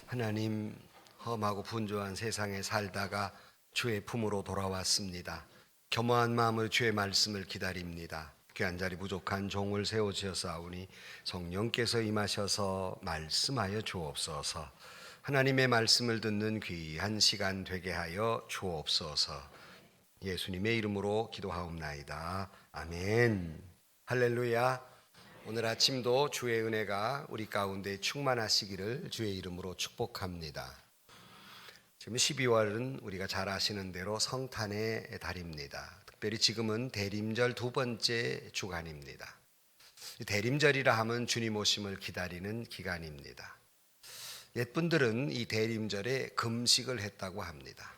하나님, 험하고 분주한 세상에 살다가 주의 품으로 돌아왔습니다. 겸허한 마음으로 주의 말씀을 기다립니다. 귀한 자리 부족한 종을 세워주셨사오니 성령께서 임하셔서 말씀하여 주옵소서. 하나님의 말씀을 듣는 귀한 시간 되게 하여 주옵소서. 예수님의 이름으로 기도하옵나이다. 아멘. 할렐루야. 오늘 아침도 주의 은혜가 우리 가운데 충만하시기를 주의 이름으로 축복합니다. 지금 12월은 우리가 잘 아시는 대로 성탄의 달입니다. 특별히 지금은 대림절 두 번째 주간입니다. 대림절이라 하면 주님 오심을 기다리는 기간입니다. 옛분들은 이 대림절에 금식을 했다고 합니다.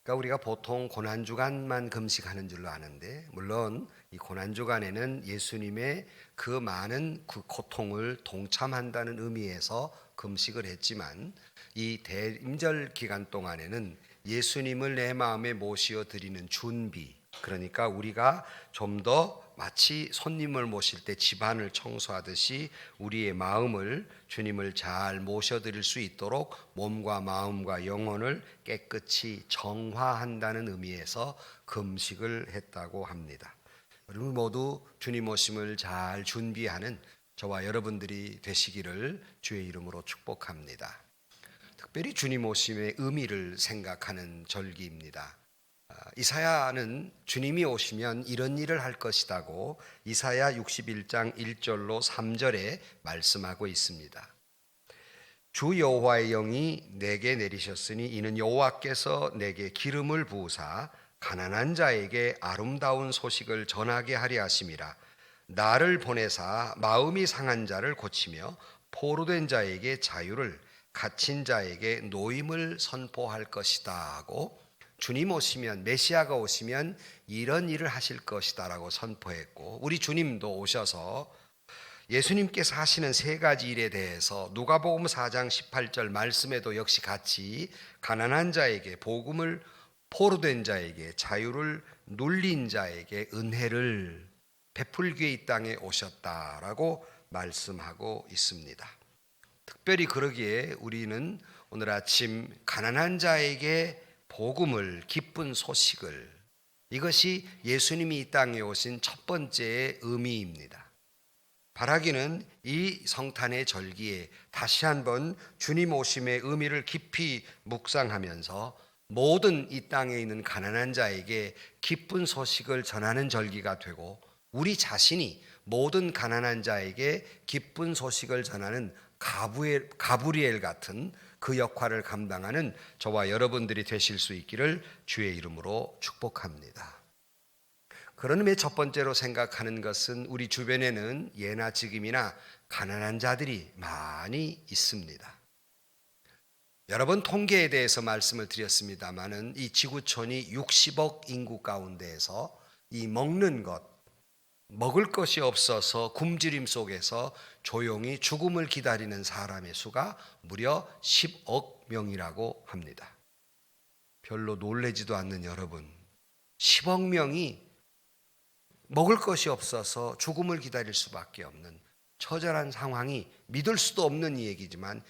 그러니까 우리가 보통 고난주간만 금식하는 줄로 아는데, 물론 이 고난주간에는 예수님의 그 많은 그 고통을 동참한다는 의미에서 금식을 했지만, 이 대림절 기간 동안에는 예수님을 내 마음에 모시어 드리는 준비, 그러니까 우리가 좀 더 마치 손님을 모실 때 집안을 청소하듯이 우리의 마음을 주님을 잘 모셔드릴 수 있도록 몸과 마음과 영혼을 깨끗이 정화한다는 의미에서 금식을 했다고 합니다. 여러분 모두 주님 오심을 잘 준비하는 저와 여러분들이 되시기를 주의 이름으로 축복합니다. 특별히 주님 오심의 의미를 생각하는 절기입니다. 이사야는 주님이 오시면 이런 일을 할 것이라고 이사야 61장 1절로 3절에 말씀하고 있습니다. 주 여호와의 영이 내게 내리셨으니 이는 여호와께서 내게 기름을 부으사 가난한 자에게 아름다운 소식을 전하게 하려 하심이라. 나를 보내사 마음이 상한 자를 고치며 포로된 자에게 자유를, 갇힌 자에게 노임을 선포할 것이다 하고, 주님 오시면, 메시아가 오시면 이런 일을 하실 것이다 라고 선포했고, 우리 주님도 오셔서 예수님께서 하시는 세 가지 일에 대해서 누가복음 4장 18절 말씀에도 역시 같이 가난한 자에게 복음을, 포로된 자에게 자유를, 눌린 자에게 은혜를 베풀기 위해 이 땅에 오셨다라고 말씀하고 있습니다. 특별히 그러기에 우리는 오늘 아침 가난한 자에게 복음을, 기쁜 소식을, 이것이 예수님이 이 땅에 오신 첫 번째의 의미입니다. 바라기는 이 성탄의 절기에 다시 한번 주님 오심의 의미를 깊이 묵상하면서 모든 이 땅에 있는 가난한 자에게 기쁜 소식을 전하는 절기가 되고, 우리 자신이 모든 가난한 자에게 기쁜 소식을 전하는 가브리엘 같은 그 역할을 감당하는 저와 여러분들이 되실 수 있기를 주의 이름으로 축복합니다. 그런 의미에 첫 번째로 생각하는 것은 우리 주변에는 예나 지금이나 가난한 자들이 많이 있습니다. 여러 번 통계에 대해서 말씀을 드렸습니다마는 이 지구촌이 60억 인구 가운데에서 이 먹을 것이 없어서 굶주림 속에서 조용히 죽음을 기다리는 사람의 수가 무려 10억 명이라고 합니다. 별로 놀라지도 않는 여러분, 10억 명이 먹을 것이 없어서 죽음을 기다릴 수밖에 없는 처절한 상황이 믿을 수도 없는 얘기지만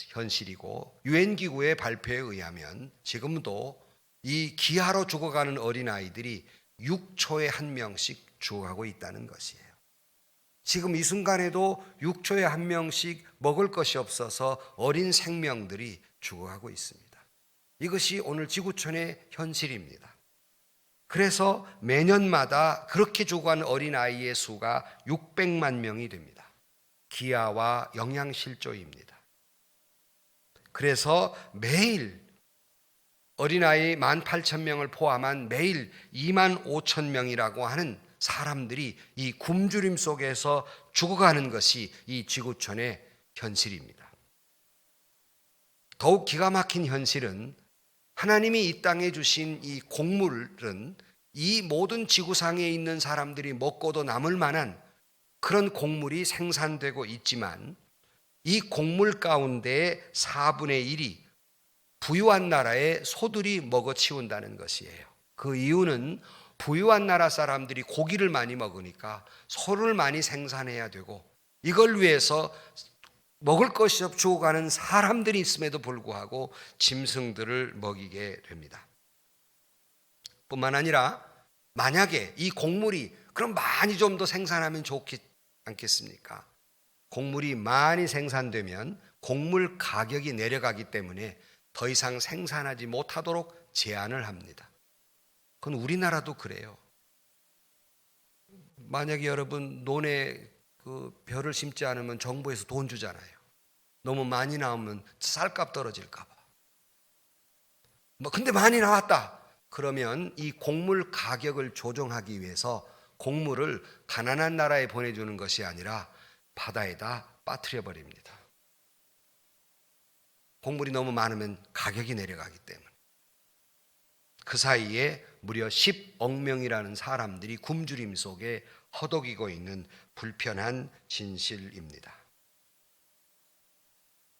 현실이고, 유엔기구의 발표에 의하면 지금도 이 기아로 죽어가는 어린아이들이 6초에 한 명씩 죽어가고 있다는 것이에요. 지금 이 순간에도 6초에 한 명씩 먹을 것이 없어서 어린 생명들이 죽어가고 있습니다. 이것이 오늘 지구촌의 현실입니다. 그래서 매년마다 그렇게 죽어가는 어린아이의 수가 600만 명이 됩니다. 기아와 영양실조입니다. 그래서 매일 어린아이 18,000명을 포함한 매일 25,000명이라고 하는 사람들이 이 굶주림 속에서 죽어가는 것이 이 지구촌의 현실입니다. 더욱 기가 막힌 현실은 하나님이 이 땅에 주신 이 곡물은 이 모든 지구상에 있는 사람들이 먹고도 남을 만한 그런 곡물이 생산되고 있지만, 이 곡물 가운데 4분의 1이 부유한 나라의 소들이 먹어치운다는 것이에요. 그 이유는 부유한 나라 사람들이 고기를 많이 먹으니까 소를 많이 생산해야 되고, 이걸 위해서 먹을 것이 없어 죽어가는 사람들이 있음에도 불구하고 짐승들을 먹이게 됩니다. 뿐만 아니라 만약에 이 곡물이 그럼 많이 좀 더 생산하면 좋지 않겠습니까? 곡물이 많이 생산되면 곡물 가격이 내려가기 때문에 더 이상 생산하지 못하도록 제한을 합니다. 그건 우리나라도 그래요. 만약에 여러분 논에 그 벼를 심지 않으면 정부에서 돈 주잖아요. 너무 많이 나오면 쌀값 떨어질까 봐. 근데 많이 나왔다. 그러면 이 곡물 가격을 조정하기 위해서 곡물을 가난한 나라에 보내주는 것이 아니라 바다에다 빠뜨려 버립니다. 곡물이 너무 많으면 가격이 내려가기 때문에. 그 사이에 무려 10억 명이라는 사람들이 굶주림 속에 허덕이고 있는 불편한 진실입니다.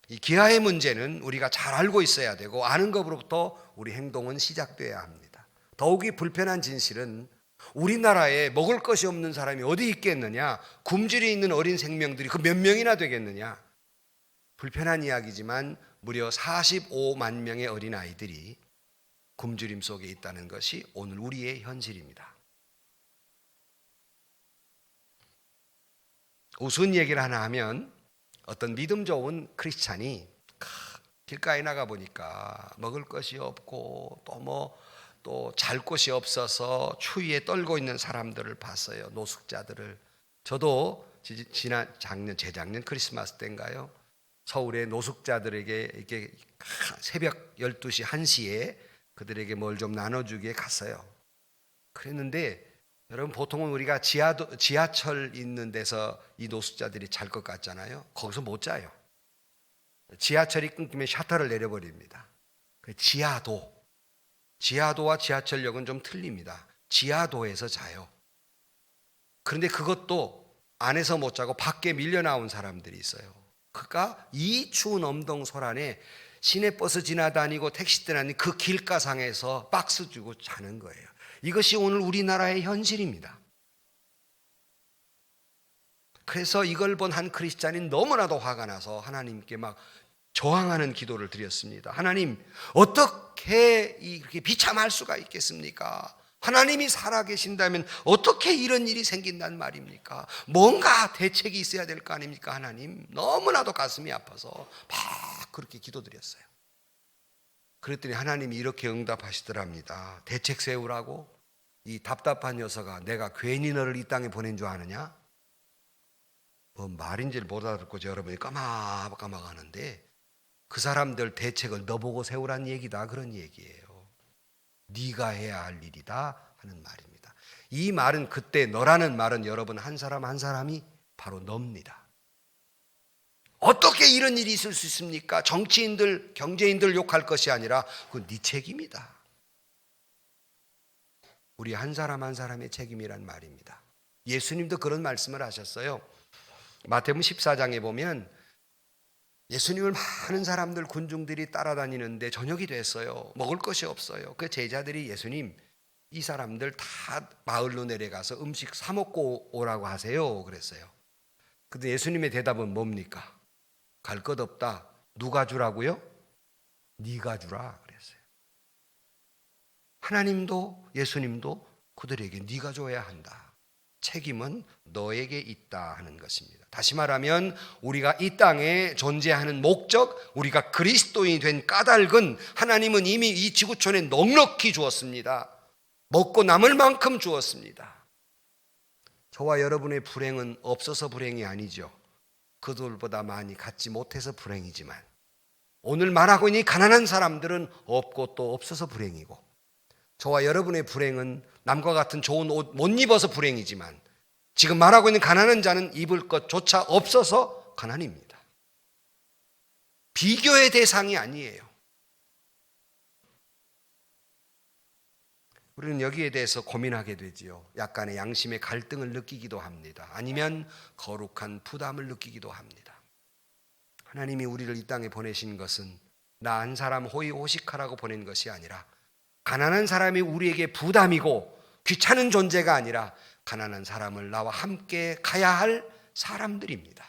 이 기아의 문제는 우리가 잘 알고 있어야 되고 아는 것으로부터 우리 행동은 시작돼야 합니다. 더욱이 불편한 진실은 우리나라에 먹을 것이 없는 사람이 어디 있겠느냐? 굶주려 있는 어린 생명들이 그 몇 명이나 되겠느냐? 불편한 이야기지만 무려 45만 명의 어린아이들이 굶주림 속에 있다는 것이 오늘 우리의 현실입니다. 우스운 얘기를 하나 하면 어떤 믿음 좋은 크리스찬이 길가에 나가 보니까 먹을 것이 없고 또 잘 곳이 없어서 추위에 떨고 있는 사람들을 봤어요. 노숙자들을. 저도 재작년 크리스마스 때인가요? 서울의 노숙자들에게 이렇게 새벽 12시, 1시에 그들에게 뭘 좀 나눠주기에 갔어요. 그랬는데 여러분 보통은 우리가 지하철 있는 데서 이 노숙자들이 잘 것 같잖아요. 거기서 못 자요. 지하철이 끊기면 셔터를 내려버립니다. 지하도와 지하철역은 좀 틀립니다. 지하도에서 자요. 그런데 그것도 안에서 못 자고 밖에 밀려 나온 사람들이 있어요. 그러니까 이 추운 엄동설안에 시내버스 지나다니고 택시 지나다니고 그 길가상에서 박스 주고 자는 거예요. 이것이 오늘 우리나라의 현실입니다. 그래서 이걸 본 한 크리스찬이 너무나도 화가 나서 하나님께 막 저항하는 기도를 드렸습니다. 하나님, 어떻게 이렇게 비참할 수가 있겠습니까? 하나님이 살아계신다면 어떻게 이런 일이 생긴단 말입니까? 뭔가 대책이 있어야 될 거 아닙니까? 하나님, 너무나도 가슴이 아파서 막 그렇게 기도드렸어요. 그랬더니 하나님이 이렇게 응답하시더랍니다. 대책 세우라고? 이 답답한 녀석아, 내가 괜히 너를 이 땅에 보낸 줄 아느냐? 뭐 말인지를 못 알아듣고 여러분이 까마까마하는데 그 사람들 대책을 너 보고 세우란 얘기다, 그런 얘기예요. 네가 해야 할 일이다 하는 말입니다. 이 말은, 그때 너라는 말은 여러분 한 사람 한 사람이 바로 너입니다. 어떻게 이런 일이 있을 수 있습니까? 정치인들, 경제인들 욕할 것이 아니라 그건 네 책임이다. 우리 한 사람 한 사람의 책임이란 말입니다. 예수님도 그런 말씀을 하셨어요. 마태복음 14장에 보면 예수님을 많은 사람들, 군중들이 따라다니는데 저녁이 됐어요. 먹을 것이 없어요. 그 제자들이 예수님, 이 사람들 다 마을로 내려가서 음식 사 먹고 오라고 하세요 그랬어요. 근데 예수님의 대답은 뭡니까? 갈 것 없다. 누가 주라고요? 네가 주라 그랬어요. 하나님도 예수님도 그들에게 네가 줘야 한다. 책임은 너에게 있다 하는 것입니다. 다시 말하면 우리가 이 땅에 존재하는 목적, 우리가 그리스도인이 된 까닭은 하나님은 이미 이 지구촌에 넉넉히 주었습니다. 먹고 남을 만큼 주었습니다. 저와 여러분의 불행은 없어서 불행이 아니죠. 그들보다 많이 갖지 못해서 불행이지만, 오늘 말하고 있는 가난한 사람들은 없고 또 없어서 불행이고, 저와 여러분의 불행은 남과 같은 좋은 옷 못 입어서 불행이지만, 지금 말하고 있는 가난한 자는 입을 것조차 없어서 가난입니다. 비교의 대상이 아니에요. 우리는 여기에 대해서 고민하게 되지요. 약간의 양심의 갈등을 느끼기도 합니다. 아니면 거룩한 부담을 느끼기도 합니다. 하나님이 우리를 이 땅에 보내신 것은 나 한 사람 호의호식하라고 보낸 것이 아니라, 가난한 사람이 우리에게 부담이고 귀찮은 존재가 아니라 가난한 사람을 나와 함께 가야 할 사람들입니다.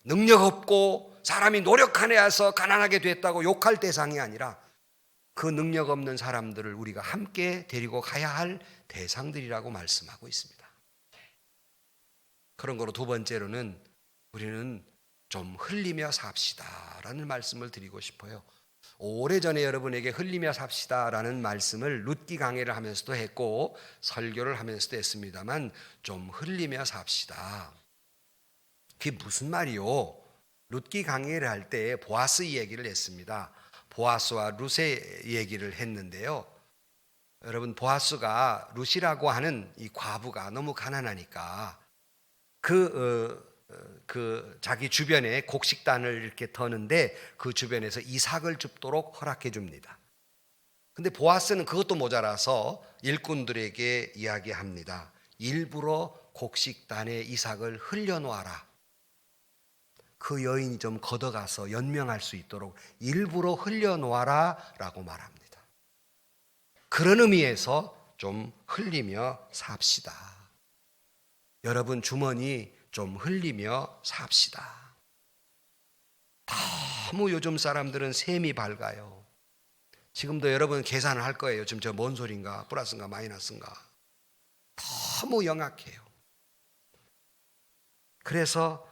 능력 없고 사람이 노력하내서 가난하게 됐다고 욕할 대상이 아니라 그 능력 없는 사람들을 우리가 함께 데리고 가야 할 대상들이라고 말씀하고 있습니다. 그런 거로 두 번째로는 우리는 좀 흘리며 삽시다라는 말씀을 드리고 싶어요. 오래전에 여러분에게 흘리며 삽시다라는 말씀을 룻기 강해를 하면서도 했고 설교를 하면서도 했습니다만 좀 흘리며 삽시다. 그게 무슨 말이요? 룻기 강해를 할 때 보아스 얘기를 했습니다. 보아스와 룻의 얘기를 했는데요. 여러분, 보아스가 룻이라고 하는 이 과부가 너무 가난하니까 자기 주변에 곡식단을 이렇게 터는데 그 주변에서 이삭을 줍도록 허락해 줍니다. 근데 보아스는 그것도 모자라서 일꾼들에게 이야기합니다. 일부러 곡식단에 이삭을 흘려놓아라. 그 여인이 좀 걷어가서 연명할 수 있도록 일부러 흘려놓아라 라고 말합니다. 그런 의미에서 좀 흘리며 삽시다. 여러분 주머니 좀 흘리며 삽시다. 너무 요즘 사람들은 셈이 밝아요. 지금도 여러분 계산을 할 거예요. 지금 저 뭔 소린가? 플러스인가 마이너스인가? 너무 영악해요. 그래서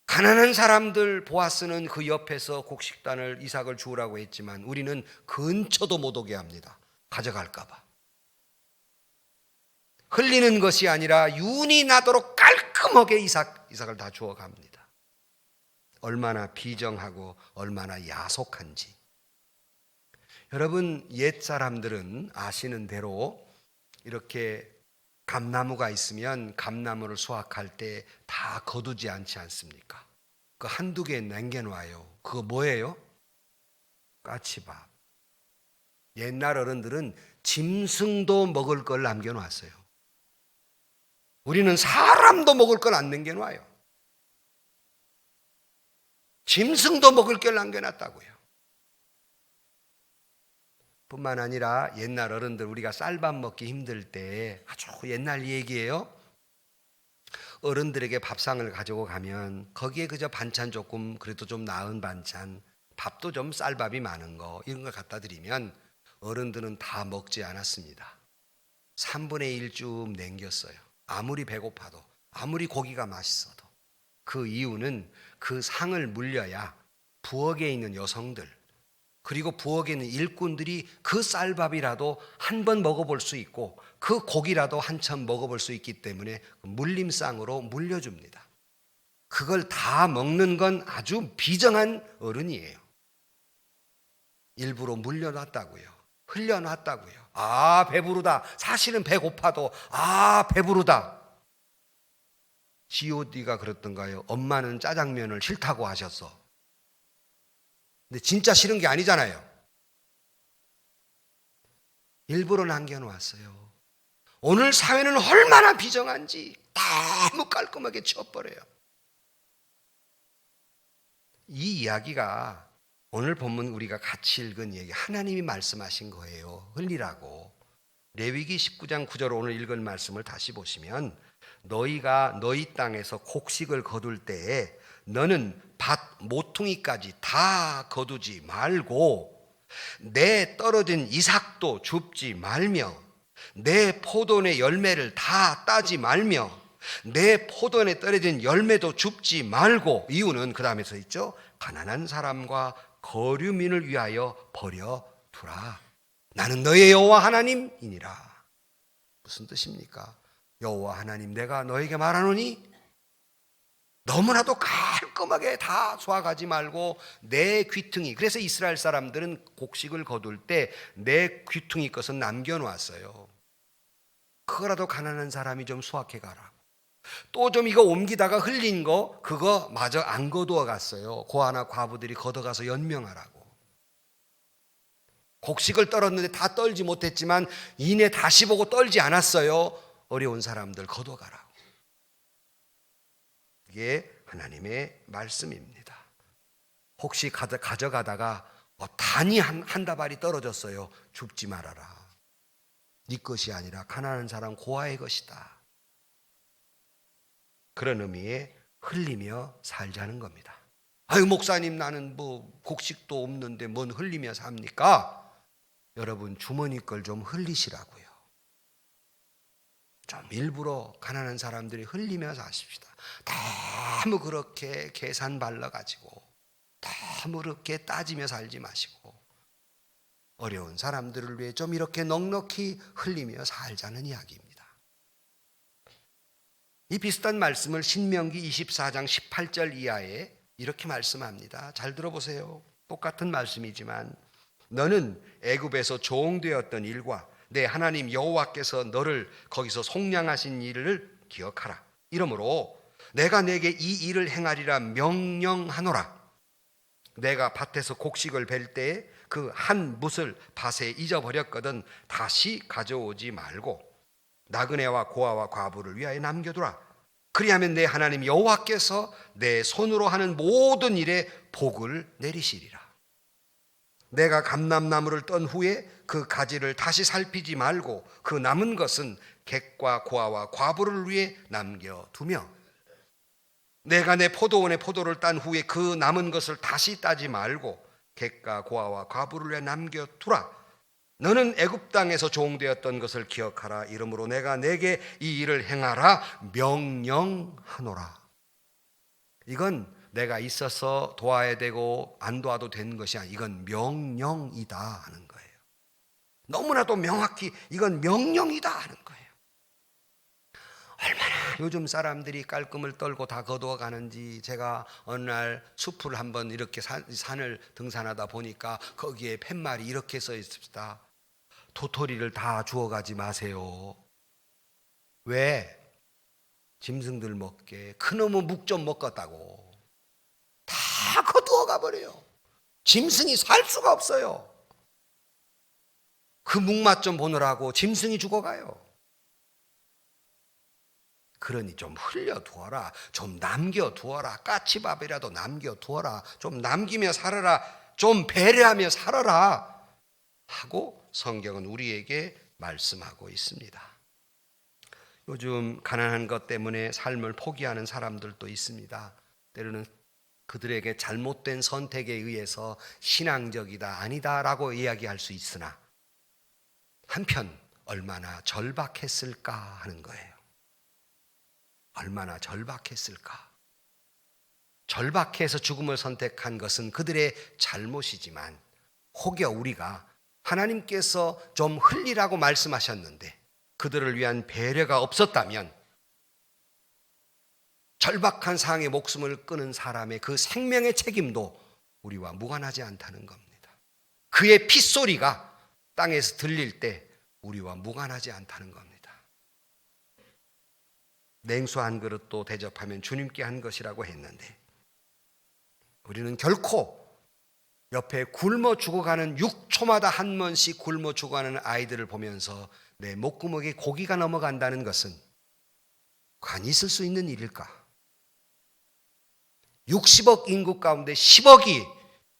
가난한 사람들 보아스는 그 옆에서 곡식단을 이삭을 주우라고 했지만 우리는 근처도 못 오게 합니다. 가져갈까 봐. 흘리는 것이 아니라 윤이 나도록 깔끔하게 이삭을 다 주워 갑니다. 얼마나 비정하고 얼마나 야속한지. 여러분, 옛 사람들은 아시는 대로 이렇게 감나무가 있으면 감나무를 수확할 때 다 거두지 않지 않습니까? 그 한두 개 남겨놔요. 그거 뭐예요? 까치밥. 옛날 어른들은 짐승도 먹을 걸 남겨놨어요. 우리는 사람도 먹을 걸 안 남겨놔요. 짐승도 먹을 걸 남겨놨다고요. 뿐만 아니라 옛날 어른들 우리가 쌀밥 먹기 힘들 때 아주 옛날 얘기예요. 어른들에게 밥상을 가지고 가면 거기에 그저 반찬 조금 그래도 좀 나은 반찬, 밥도 좀 쌀밥이 많은 거 이런 걸 갖다 드리면 어른들은 다 먹지 않았습니다. 3분의 1쯤 남겼어요. 아무리 배고파도 아무리 고기가 맛있어도. 그 이유는 그 상을 물려야 부엌에 있는 여성들 그리고 부엌에 있는 일꾼들이 그 쌀밥이라도 한 번 먹어볼 수 있고 그 고기라도 한참 먹어볼 수 있기 때문에 물림상으로 물려줍니다. 그걸 다 먹는 건 아주 비정한 어른이에요. 일부러 물려놨다고요. 흘려놨다고요. 아, 배부르다. 사실은 배고파도 아, 배부르다. G.O.D가 그랬던가요? 엄마는 짜장면을 싫다고 하셨어. 근데 진짜 싫은 게 아니잖아요. 일부러 남겨놓았어요. 오늘 사회는 얼마나 비정한지 너무 깔끔하게 치워버려요. 이 이야기가 오늘 본문 우리가 같이 읽은 얘기, 하나님이 말씀하신 거예요. 흘리라고. 레위기 19장 9절 오늘 읽은 말씀을 다시 보시면 너희가 너희 땅에서 곡식을 거둘 때에 너는 밭 모퉁이까지 다 거두지 말고 내 떨어진 이삭도 줍지 말며 내 포도원의 열매를 다 따지 말며 내 포도원에 떨어진 열매도 줍지 말고. 이유는 그 다음에 서 있죠. 가난한 사람과 거류민을 위하여 버려두라. 나는 너의 여호와 하나님이니라. 무슨 뜻입니까? 여호와 하나님 내가 너에게 말하노니 너무나도 깔끔하게 다 수확하지 말고 내 귀퉁이. 그래서 이스라엘 사람들은 곡식을 거둘 때 내 귀퉁이 것은 남겨놓았어요. 그거라도 가난한 사람이 좀 수확해 가라. 또 좀 이거 옮기다가 흘린 거 그거 마저 안 거두어 갔어요. 고아나 과부들이 걷어가서 연명하라고. 곡식을 떨었는데 다 떨지 못했지만 이내 다시 보고 떨지 않았어요. 어려운 사람들 거둬가라고. 이게 하나님의 말씀입니다. 혹시 가져가다가 단이 한 다발이 떨어졌어요. 줍지 말아라. 네 것이 아니라 가난한 사람 고아의 것이다. 그런 의미의 흘리며 살자는 겁니다. 아유, 목사님, 나는 뭐 곡식도 없는데 뭔 흘리며 삽니까? 여러분, 주머니 걸 좀 흘리시라고요. 좀 일부러 가난한 사람들이 흘리며 사십시다. 너무 그렇게 계산 발라가지고 너무 그렇게 따지며 살지 마시고 어려운 사람들을 위해 좀 이렇게 넉넉히 흘리며 살자는 이야기입니다. 이 비슷한 말씀을 신명기 24장 18절 이하에 이렇게 말씀합니다. 잘 들어보세요. 똑같은 말씀이지만 너는 애굽에서 종되었던 일과 내 하나님 여호와께서 너를 거기서 속량하신 일을 기억하라. 이러므로 내가 내게 이 일을 행하리라 명령하노라. 내가 밭에서 곡식을 벨 때에 그 한 뭇을 밭에 잊어버렸거든 다시 가져오지 말고 나그네와 고아와 과부를 위하여 남겨두라. 그리하면 내 하나님 여호와께서 내 손으로 하는 모든 일에 복을 내리시리라. 내가 감람나무를 떤 후에 그 가지를 다시 살피지 말고 그 남은 것은 객과 고아와 과부를 위해 남겨두며 내가 내 포도원의 포도를 딴 후에 그 남은 것을 다시 따지 말고 객과 고아와 과부를 위해 남겨두라. 너는 애굽 땅에서 종되었던 것을 기억하라. 이러므로 내가 내게 이 일을 행하라 명령하노라. 이건 내가 있어서 도와야 되고 안 도와도 되는 것이 아니라 이건 명령이다 하는 거예요. 너무나도 명확히 이건 명령이다 하는 거예요. 얼마나 요즘 사람들이 깔끔을 떨고 다 거두어 가는지. 제가 어느 날 숲을 한번 이렇게 산을 등산하다 보니까 거기에 팻말이 이렇게 써 있습니다. 도토리를 다 주워가지 마세요. 왜? 짐승들 먹게. 그놈의 묵 좀 먹었다고 다 거두어 가버려요. 짐승이 살 수가 없어요. 그 묵맛 좀 보느라고 짐승이 죽어가요. 그러니 좀 흘려두어라. 좀 남겨두어라. 까치밥이라도 남겨두어라. 좀 남기며 살아라. 좀 배려하며 살아라 하고 성경은 우리에게 말씀하고 있습니다. 요즘 가난한 것 때문에 삶을 포기하는 사람들도 있습니다. 때로는 그들에게 잘못된 선택에 의해서 신앙적이다 아니다라고 이야기할 수 있으나 한편 얼마나 절박했을까 하는 거예요. 얼마나 절박했을까. 절박해서 죽음을 선택한 것은 그들의 잘못이지만 혹여 우리가 하나님께서 좀 흘리라고 말씀하셨는데 그들을 위한 배려가 없었다면 절박한 상황에 목숨을 끊은 사람의 그 생명의 책임도 우리와 무관하지 않다는 겁니다. 그의 핏소리가 땅에서 들릴 때 우리와 무관하지 않다는 겁니다. 냉수 한 그릇도 대접하면 주님께 한 것이라고 했는데 우리는 결코 옆에 굶어 죽어가는 6초마다 한 번씩 굶어 죽어가는 아이들을 보면서 내 목구멍에 고기가 넘어간다는 것은 과연 있을 수 있는 일일까? 60억 인구 가운데 10억이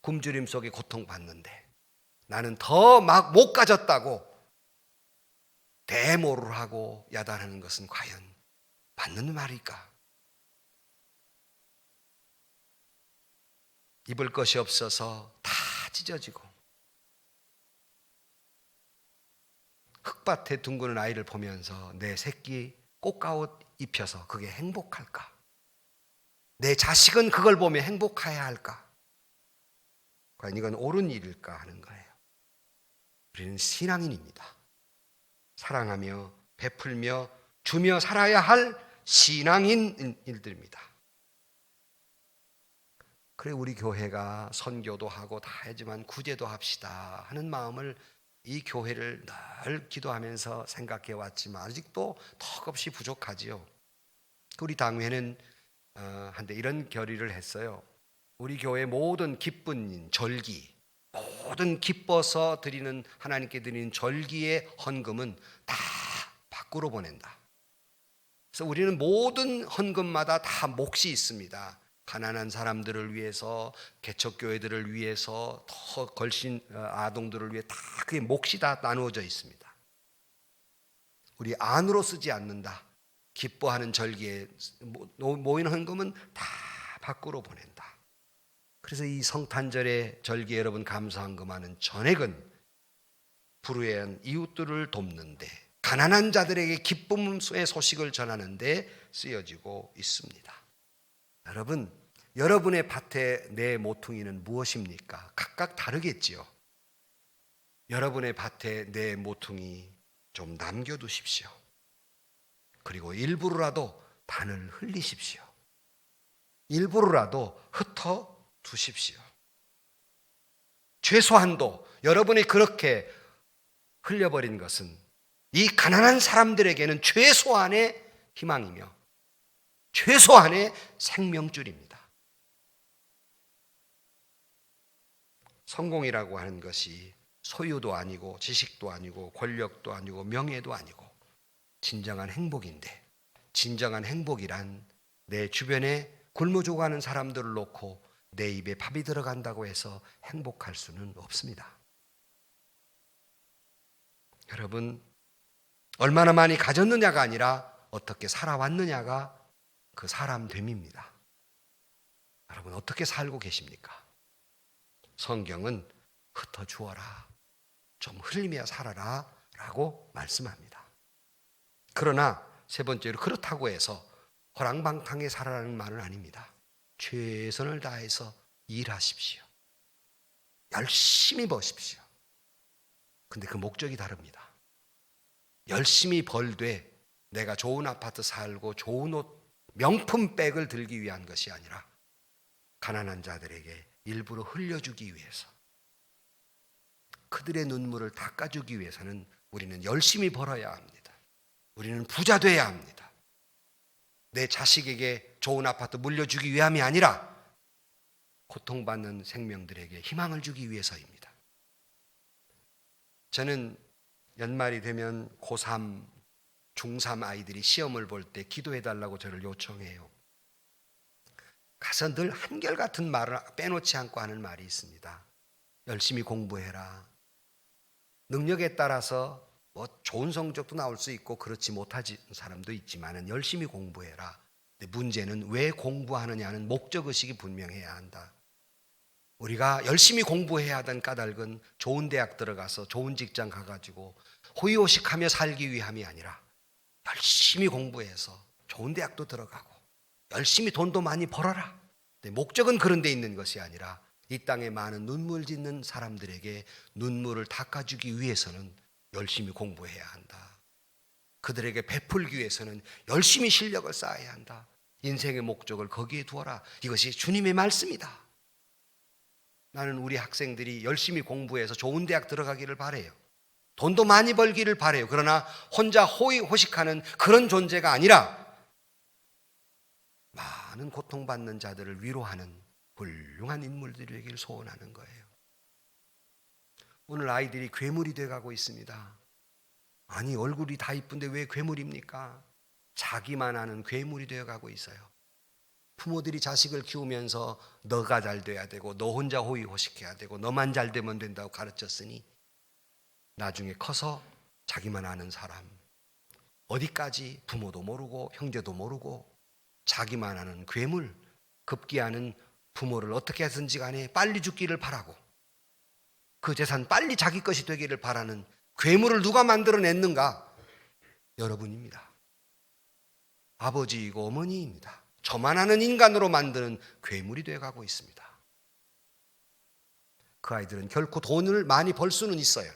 굶주림 속에 고통받는데 나는 더 막 못 가졌다고 대모를 하고 야단하는 것은 과연 맞는 말일까? 입을 것이 없어서 다 찢어지고 흙밭에 둥그는 아이를 보면서 내 새끼 꽃가옷 입혀서 그게 행복할까? 내 자식은 그걸 보며 행복해야 할까? 과연 이건 옳은 일일까 하는 거예요. 우리는 신앙인입니다. 사랑하며 베풀며 주며 살아야 할 신앙인들입니다. 그래 우리 교회가 선교도 하고 다 하지만 구제도 합시다 하는 마음을 이 교회를 늘 기도하면서 생각해 왔지만 아직도 턱없이 부족하지요. 우리 당회는 한때 이런 결의를 했어요. 우리 교회 모든 기쁜 절기, 모든 기뻐서 드리는 하나님께 드리는 절기의 헌금은 다 밖으로 보낸다. 그래서 우리는 모든 헌금마다 다 몫이 있습니다. 가난한 사람들을 위해서, 개척교회들을 위해서, 더 걸신 아동들을 위해 다 그게 몫이 다 나누어져 있습니다. 우리 안으로 쓰지 않는다. 기뻐하는 절기에 모이는 헌금은 다 밖으로 보낸다. 그래서 이 성탄절의 절기에 여러분 감사헌금하는 전액은 불우한 이웃들을 돕는데, 가난한 자들에게 기쁨의 소식을 전하는 데 쓰여지고 있습니다. 여러분, 여러분의 밭에 내 모퉁이는 무엇입니까? 각각 다르겠지요. 여러분의 밭에 내 모퉁이 좀 남겨두십시오. 그리고 일부러라도 반을 흘리십시오. 일부러라도 흩어두십시오. 최소한도 여러분이 그렇게 흘려버린 것은 이 가난한 사람들에게는 최소한의 희망이며 최소한의 생명줄입니다. 성공이라고 하는 것이 소유도 아니고 지식도 아니고 권력도 아니고 명예도 아니고 진정한 행복인데, 진정한 행복이란 내 주변에 굶어 죽어가는 사람들을 놓고 내 입에 밥이 들어간다고 해서 행복할 수는 없습니다. 여러분, 얼마나 많이 가졌느냐가 아니라 어떻게 살아왔느냐가 그 사람됨입니다. 여러분, 어떻게 살고 계십니까? 성경은 흩어주어라, 좀 흘리며 살아라 라고 말씀합니다. 그러나 세 번째로, 그렇다고 해서 호랑방탕에 살아라는 말은 아닙니다. 최선을 다해서 일하십시오. 열심히 버십시오. 근데 그 목적이 다릅니다. 열심히 벌되 내가 좋은 아파트 살고 좋은 옷, 명품백을 들기 위한 것이 아니라 가난한 자들에게 일부러 흘려주기 위해서, 그들의 눈물을 닦아주기 위해서는 우리는 열심히 벌어야 합니다. 우리는 부자 돼야 합니다. 내 자식에게 좋은 아파트 물려주기 위함이 아니라 고통받는 생명들에게 희망을 주기 위해서입니다. 저는 연말이 되면 고3, 중3 아이들이 시험을 볼 때 기도해달라고 저를 요청해요. 가서 늘 한결같은 말을 빼놓지 않고 하는 말이 있습니다. 열심히 공부해라. 능력에 따라서 뭐 좋은 성적도 나올 수 있고 그렇지 못하는 사람도 있지만 열심히 공부해라. 근데 문제는 왜 공부하느냐는 목적의식이 분명해야 한다. 우리가 열심히 공부해야 하던 까닭은 좋은 대학 들어가서 좋은 직장 가가지고 호의호식하며 살기 위함이 아니라 열심히 공부해서 좋은 대학도 들어가고 열심히 돈도 많이 벌어라. 근데 목적은 그런 데 있는 것이 아니라 이 땅에 많은 눈물 짓는 사람들에게 눈물을 닦아주기 위해서는 열심히 공부해야 한다. 그들에게 베풀기 위해서는 열심히 실력을 쌓아야 한다. 인생의 목적을 거기에 두어라. 이것이 주님의 말씀이다. 나는 우리 학생들이 열심히 공부해서 좋은 대학 들어가기를 바라요. 돈도 많이 벌기를 바라요. 그러나 혼자 호의호식하는 그런 존재가 아니라 많은 고통받는 자들을 위로하는 훌륭한 인물들이 되기를 소원하는 거예요. 오늘 아이들이 괴물이 돼가고 있습니다. 아니, 얼굴이 다 이쁜데 왜 괴물입니까? 자기만 아는 괴물이 되어가고 있어요. 부모들이 자식을 키우면서 너가 잘 돼야 되고 너 혼자 호의호식해야 되고 너만 잘 되면 된다고 가르쳤으니 나중에 커서 자기만 아는 사람, 어디까지 부모도 모르고 형제도 모르고 자기만 아는 괴물, 급기야는 부모를 어떻게 하든지 간에 빨리 죽기를 바라고 그 재산 빨리 자기 것이 되기를 바라는 괴물을 누가 만들어냈는가? 여러분입니다. 아버지이고 어머니입니다. 저만 아는 인간으로 만드는 괴물이 되어가고 있습니다. 그 아이들은 결코 돈을 많이 벌 수는 있어요.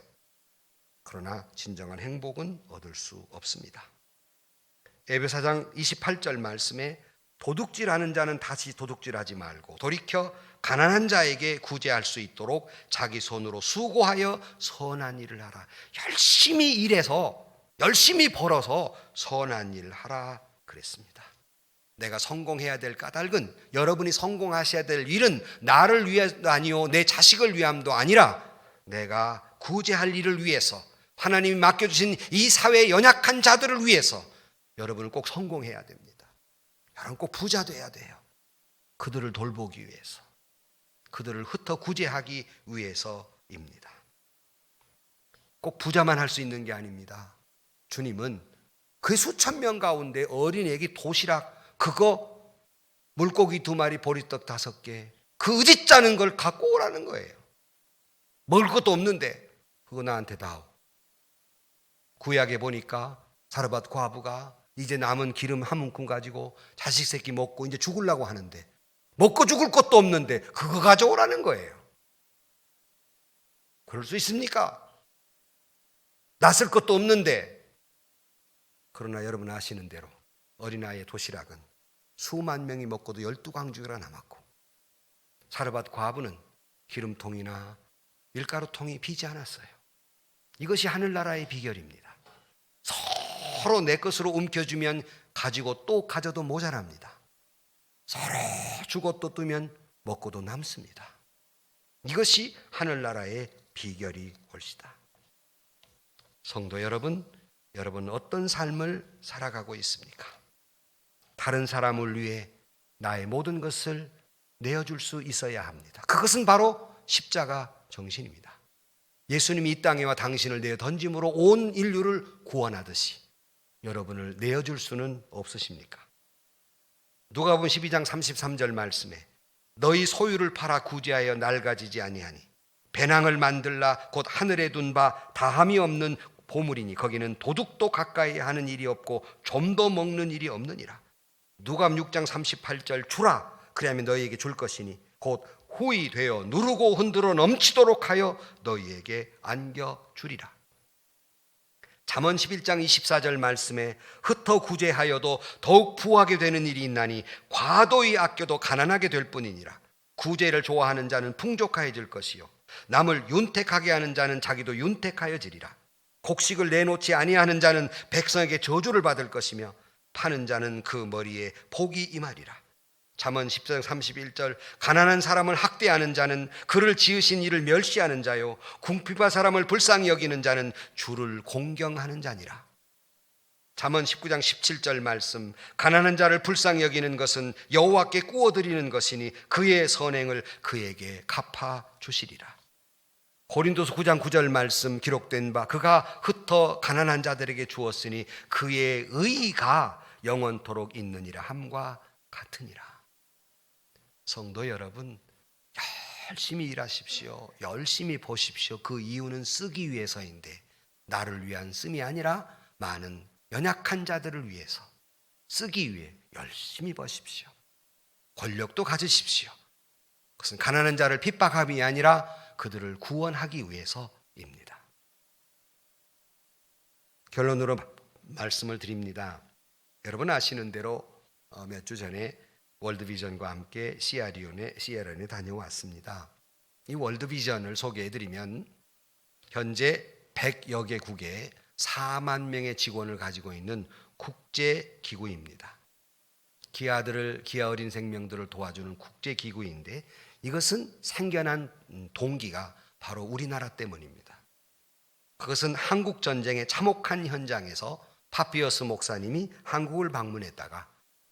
그러나 진정한 행복은 얻을 수 없습니다. 에베소 4장 28절 말씀에 도둑질하는 자는 다시 도둑질하지 말고 돌이켜 가난한 자에게 구제할 수 있도록 자기 손으로 수고하여 선한 일을 하라. 열심히 일해서 열심히 벌어서 선한 일을 하라 그랬습니다. 내가 성공해야 될 까닭은, 여러분이 성공하셔야 될 일은 나를 위해도 아니요 내 자식을 위함도 아니라 내가 구제할 일을 위해서, 하나님이 맡겨주신 이 사회의 연약한 자들을 위해서 여러분은 꼭 성공해야 됩니다. 여러분 꼭 부자 돼야 돼요. 그들을 돌보기 위해서, 그들을 흩어 구제하기 위해서입니다. 꼭 부자만 할 수 있는 게 아닙니다. 주님은 그 수천 명 가운데 어린애기 도시락 그거 물고기 2마리 보리떡 5개 그 의지 짜는 걸 갖고 오라는 거예요. 먹을 것도 없는데 그거 나한테 다오. 구약에 보니까 사르밧 과부가 이제 남은 기름 한 움큼 가지고 자식 새끼 먹고 이제 죽으려고 하는데 먹고 죽을 것도 없는데 그거 가져오라는 거예요. 그럴 수 있습니까? 낯설 것도 없는데. 그러나 여러분 아시는 대로 어린아이의 도시락은 수만 명이 먹고도 12광주기가 남았고 사르밧 과부는 기름통이나 밀가루통이 비지 않았어요. 이것이 하늘나라의 비결입니다. 서로 내 것으로 움켜주면 가지고 또 가져도 모자랍니다. 서로 주고 또 두면 먹고도 남습니다. 이것이 하늘나라의 비결이 올시다. 성도 여러분, 여러분 어떤 삶을 살아가고 있습니까? 다른 사람을 위해 나의 모든 것을 내어줄 수 있어야 합니다. 그것은 바로 십자가 정신입니다. 예수님이 이 땅에 와 당신을 내어 던짐으로 온 인류를 구원하듯이 여러분을 내어줄 수는 없으십니까? 누가복음 12장 33절 말씀에 너희 소유를 팔아 구제하여 낡아지지 아니하니 배낭을 만들라 곧 하늘에 둔 바 다함이 없는 보물이니 거기는 도둑도 가까이 하는 일이 없고 좀도 먹는 일이 없느니라. 누가복음 6장 38절 주라 그리하면 너희에게 줄 것이니 곧 후히 되어 누르고 흔들어 넘치도록 하여 너희에게 안겨주리라. 잠언 11장 24절 말씀에 흩어 구제하여도 더욱 부하게 되는 일이 있나니 과도히 아껴도 가난하게 될 뿐이니라. 구제를 좋아하는 자는 풍족하여질 것이요 남을 윤택하게 하는 자는 자기도 윤택하여지리라. 곡식을 내놓지 아니하는 자는 백성에게 저주를 받을 것이며 파는 자는 그 머리에 복이 임하리라. 잠언 10장 31절 가난한 사람을 학대하는 자는 그를 지으신 이를 멸시하는 자요 궁핍한 사람을 불쌍히 여기는 자는 주를 공경하는 자니라. 잠언 19장 17절 말씀 가난한 자를 불쌍히 여기는 것은 여호와께 구워드리는 것이니 그의 선행을 그에게 갚아주시리라. 고린도서 9장 9절 말씀 기록된 바 그가 흩어 가난한 자들에게 주었으니 그의 의가 영원토록 있느니라 함과 같으니라. 성도 여러분 열심히 일하십시오. 열심히 보십시오. 그 이유는 쓰기 위해서인데 나를 위한 씀이 아니라 많은 연약한 자들을 위해서 쓰기 위해 열심히 버십시오. 권력도 가지십시오. 그것은 가난한 자를 핍박함이 아니라 그들을 구원하기 위해서입니다. 결론으로 말씀을 드립니다. 여러분 아시는 대로 몇 주 전에 월드비전과 함께 시에라리온에 다녀왔습니다. 이 월드비전을 소개해드리면 현재 100여 개국에 4만 명의 직원을 가지고 있는 국제기구입니다. 기아 어린 생명들을 도와주는 국제기구인데 이것은 생겨난 동기가 바로 우리나라 때문입니다. 그것은 한국전쟁의 참혹한 현장에서 파피어스 목사님이 한국을 방문했다가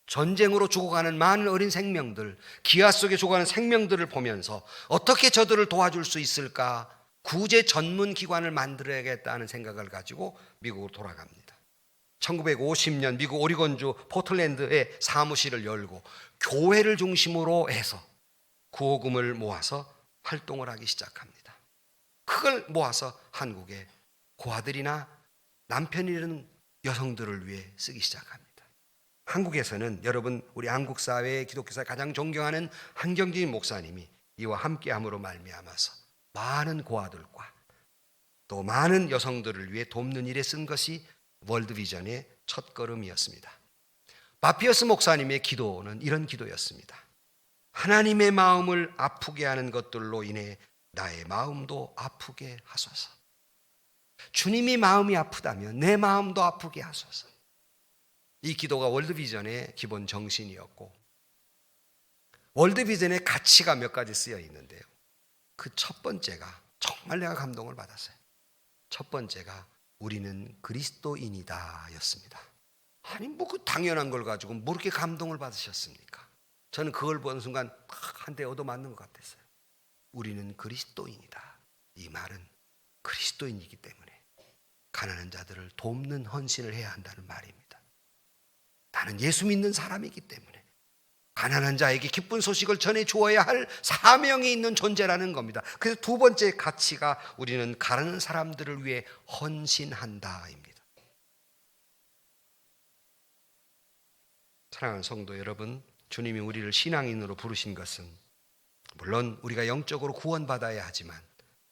전쟁으로 죽어가는 많은 어린 생명들, 기아 속에 죽어가는 생명들을 보면서 어떻게 저들을 도와줄 수 있을까 구제 전문 기관을 만들어야겠다는 생각을 가지고 미국으로 돌아갑니다. 1950년 미국 오리곤주 포틀랜드에 사무실을 열고 교회를 중심으로 해서 구호금을 모아서 활동을 하기 시작합니다. 그걸 모아서 한국의 고아들이나 남편이 잃은 여성들을 위해 쓰기 시작합니다. 한국에서는 여러분 우리 한국사회의 기독교사에 가장 존경하는 한경진 목사님이 이와 함께함으로 말미암아서 많은 고아들과 또 많은 여성들을 위해 돕는 일에 쓴 것이 월드비전의 첫걸음이었습니다. 파피어스 목사님의 기도는 이런 기도였습니다. 하나님의 마음을 아프게 하는 것들로 인해 나의 마음도 아프게 하소서. 주님이 마음이 아프다면 내 마음도 아프게 하소서. 이 기도가 월드비전의 기본 정신이었고 월드비전의 가치가 몇 가지 쓰여 있는데요. 그 첫 번째가 정말 내가 감동을 받았어요. 첫 번째가 우리는 그리스도인이다 였습니다. 아니 뭐 그 당연한 걸 가지고 뭐 그렇게 감동을 받으셨습니까? 저는 그걸 보는 순간 한 대 얻어맞는 것 같았어요. 우리는 그리스도인이다. 이 말은 그리스도인이기 때문에 가난한 자들을 돕는 헌신을 해야 한다는 말입니다. 나는 예수 믿는 사람이기 때문에 가난한 자에게 기쁜 소식을 전해 주어야 할 사명이 있는 존재라는 겁니다. 그래서 두 번째 가치가 우리는 가난한 사람들을 위해 헌신한다입니다. 사랑하는 성도 여러분, 주님이 우리를 신앙인으로 부르신 것은 물론 우리가 영적으로 구원받아야 하지만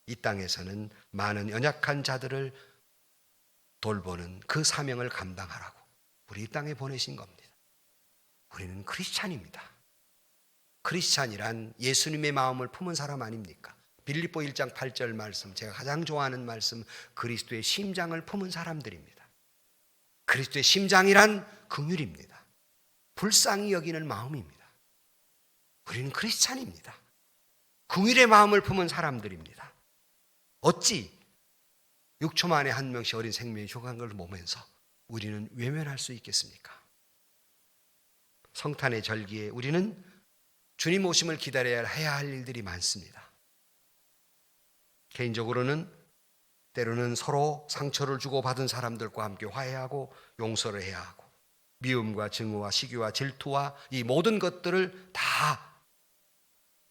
이 땅에서는 많은 연약한 자들을 돌보는 그 사명을 감당하라고 우리 이 땅에 보내신 겁니다. 우리는 크리스찬입니다. 크리스찬이란 예수님의 마음을 품은 사람 아닙니까? 빌립보 1장 8절 말씀, 제가 가장 좋아하는 말씀, 그리스도의 심장을 품은 사람들입니다. 그리스도의 심장이란 긍휼입니다. 불쌍히 여기는 마음입니다. 우리는 크리스찬입니다. 긍휼의 마음을 품은 사람들입니다. 어찌 6초 만에 한 명씩 어린 생명이 죽어간 걸 보면서 우리는 외면할 수 있겠습니까? 성탄의 절기에 우리는 주님 오심을 기다려야 해야 할 일들이 많습니다. 개인적으로는 때로는 서로 상처를 주고받은 사람들과 함께 화해하고 용서를 해야 하고 미움과 증오와 시기와 질투와 이 모든 것들을 다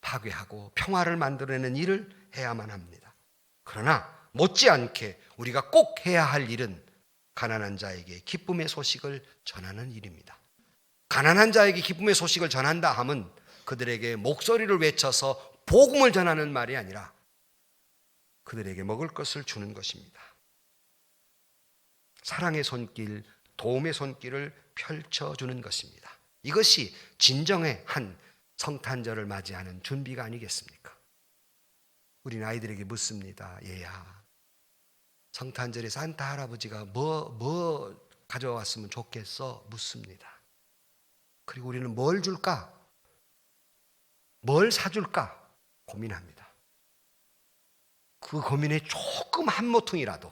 파괴하고 평화를 만들어내는 일을 해야만 합니다. 그러나 못지않게 우리가 꼭 해야 할 일은 가난한 자에게 기쁨의 소식을 전하는 일입니다. 가난한 자에게 기쁨의 소식을 전한다 함은 그들에게 목소리를 외쳐서 복음을 전하는 말이 아니라 그들에게 먹을 것을 주는 것입니다. 사랑의 손길, 도움의 손길을 펼쳐주는 것입니다. 이것이 진정의 한 성탄절을 맞이하는 준비가 아니겠습니까? 우리는 아이들에게 묻습니다. 얘야, 성탄절에 산타 할아버지가 뭐 가져왔으면 좋겠어? 묻습니다. 그리고 우리는 뭘 줄까? 뭘 사줄까? 고민합니다. 그 고민에 조금 한 모퉁이라도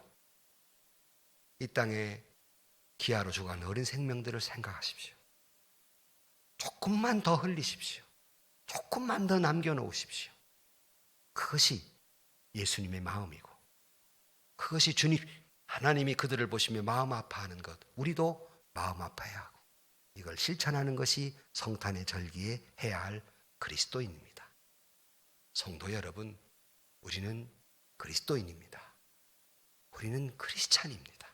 이 땅에 기아로 죽어가는 어린 생명들을 생각하십시오. 조금만 더 흘리십시오. 조금만 더 남겨놓으십시오. 그것이 예수님의 마음이고 그것이 주님 하나님이 그들을 보시며 마음 아파하는 것, 우리도 마음 아파야 하고 이걸 실천하는 것이 성탄의 절기에 해야 할 그리스도인입니다. 성도 여러분, 우리는 그리스도인입니다. 우리는 크리스찬입니다.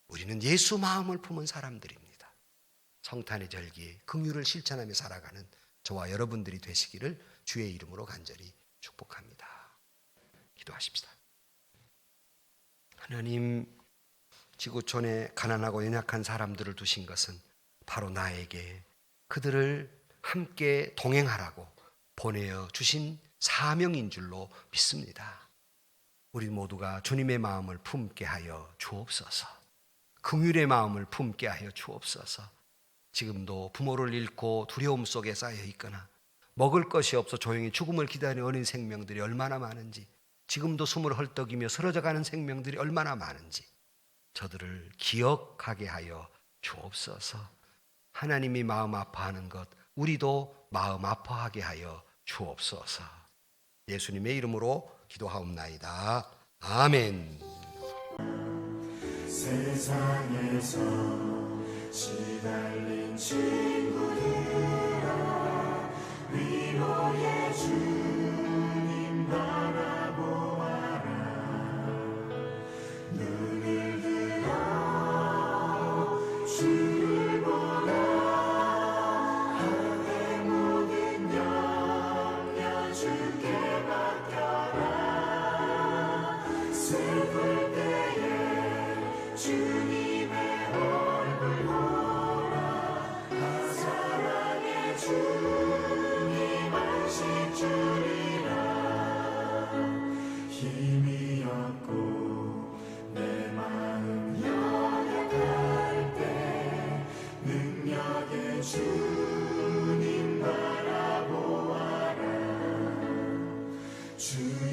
우리는 예수 마음을 품은 사람들입니다. 성탄의 절기에 긍휼을 실천하며 살아가는 저와 여러분들이 되시기를 주의 이름으로 간절히 축복합니다. 기도하십시다. 하나님, 지구촌에 가난하고 연약한 사람들을 두신 것은 바로 나에게 그들을 함께 동행하라고 보내어 주신 사명인 줄로 믿습니다. 우리 모두가 주님의 마음을 품게 하여 주옵소서. 긍휼의 마음을 품게 하여 주옵소서. 지금도 부모를 잃고 두려움 속에 쌓여 있거나 먹을 것이 없어 조용히 죽음을 기다리는 어린 생명들이 얼마나 많은지, 지금도 숨을 헐떡이며 쓰러져가는 생명들이 얼마나 많은지 저들을 기억하게 하여 주옵소서. 하나님이 마음 아파하는 것 우리도 마음 아파하게 하여 주옵소서. 예수님의 이름으로 기도하옵나이다. 아멘. 세상에서 시달린 친구들아, 위로의 주님 바라보아라. 눈을 들어 주를 보라. 하늘의 모든 염려 주께 맡겨라. 슬플 때에 주님의 얼굴 보라. 사랑의 주님 안식 주리라. 힘이 없고 내 마음 연약할 때 능력의 주님 바라보아라. 주